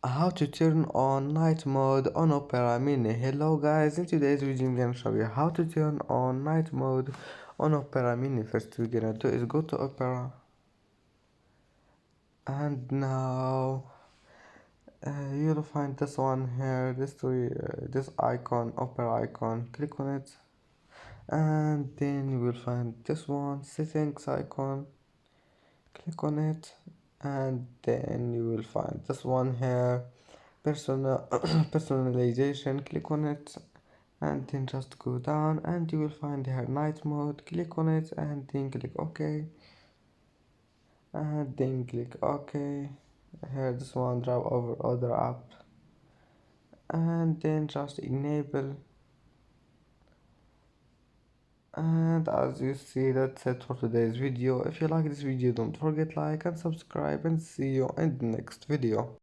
How to turn on night mode on Opera Mini. Hello guys, in today's video I'm gonna show you how to turn on night mode on Opera Mini. First we're gonna do is go to Opera, and now you'll find this one here, this icon, Opera icon. Click on it, and then you will find this one, settings icon. Click on it, and then you will find this one here, personal personalization. Click on it, and then just go down and you will find here night mode. Click on it and then click OK, and then click OK. Here this one, drop over other app, and then just enable. And as you see, that's it for today's video. If you like this video, don't forget like and subscribe, and see you in the next video.